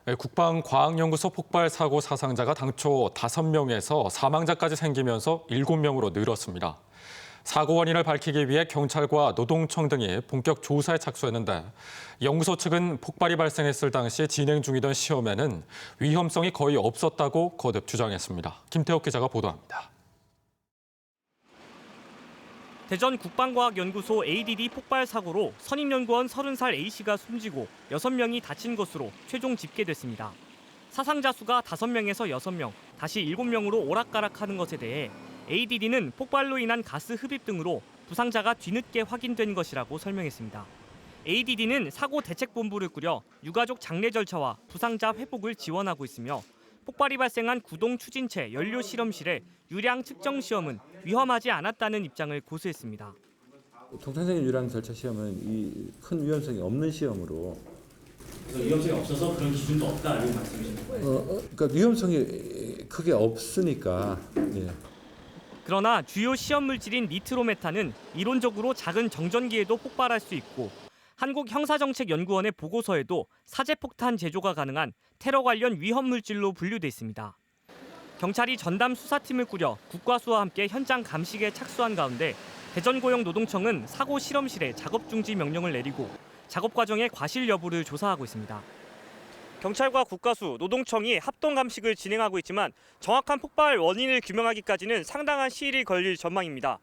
국방과학연구소 폭발 사고 사상자가 당초 5명에서 사망자까지 생기면서 7명으로 늘었습니다. 사고 원인을 밝히기 위해 경찰과 노동청 등이 본격 조사에 착수했는데 연구소 측은 폭발이 발생했을 당시 진행 중이던 시험에는 위험성이 거의 없었다고 거듭 주장했습니다. 김태욱 기자가 보도합니다. 대전 국방과학연구소 ADD 폭발 사고로 선임연구원 30살 A씨가 숨지고 6명이 다친 것으로 최종 집계됐습니다. 사상자 수가 5명에서 6명, 다시 7명으로 오락가락하는 것에 대해 ADD는 폭발로 인한 가스 흡입 등으로 부상자가 뒤늦게 확인된 것이라고 설명했습니다. ADD는 사고 대책본부를 꾸려 유가족 장례 절차와 부상자 회복을 지원하고 있으며 폭발이 발생한 구동 추진체 연료 실험실의 유량 측정 시험은 위험하지 않았다는 입장을 고수했습니다. 통상적인 유량 절차 시험은 큰 위험성이 없는 시험으로. 그래서 위험성이 없어서 그런 기준도 없다 이런 말씀이신 거예요? 그러니까 위험성이 크게 없으니까. 예. 그러나 주요 시험 물질인 니트로메탄은 이론적으로 작은 정전기에도 폭발할 수 있고 한국형사정책연구원의 보고서에도 사제폭탄 제조가 가능한 테러 관련 위험 물질로 분류돼 있습니다. 경찰이 전담 수사팀을 꾸려 국과수와 함께 현장 감식에 착수한 가운데 대전고용노동청은 사고 실험실에 작업 중지 명령을 내리고 작업 과정의 과실 여부를 조사하고 있습니다. 경찰과 국과수, 노동청이 합동 감식을 진행하고 있지만 정확한 폭발 원인을 규명하기까지는 상당한 시일이 걸릴 전망입니다.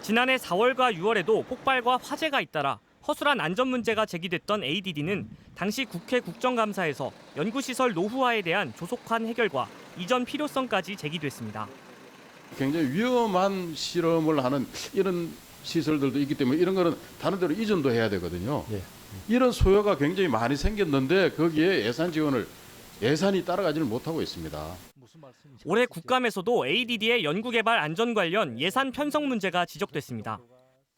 지난해 4월과 6월에도 폭발과 화재가 잇따라 허술한 안전 문제가 제기됐던 ADD는 당시 국회 국정감사에서 연구시설 노후화에 대한 조속한 해결과 이전 필요성까지 제기됐습니다. 굉장히 위험한 실험을 하는 이런 시설들도 있기 때문에 이런 거는 다른 데로 이전도 해야 되거든요. 예. 이런 소요가 굉장히 많이 생겼는데 거기에 예산이 따라가지를 못하고 있습니다. 올해 국감에서도 ADD의 연구개발 안전 관련 예산 편성 문제가 지적됐습니다.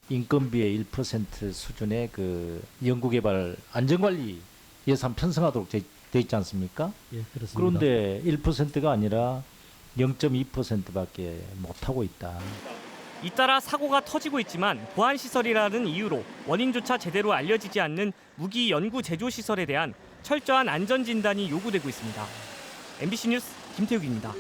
인건비의 1% 수준의 그 연구개발 안전관리 예산 편성하도록 돼 있지 않습니까? 예, 그렇습니다. 그런데 1%가 아니라 0.2%밖에 못하고 있다. 잇따라 사고가 터지고 있지만 보안시설이라는 이유로 원인조차 제대로 알려지지 않는 무기 연구 제조 시설에 대한 철저한 안전 진단이 요구되고 있습니다. MBC 뉴스 김태욱입니다.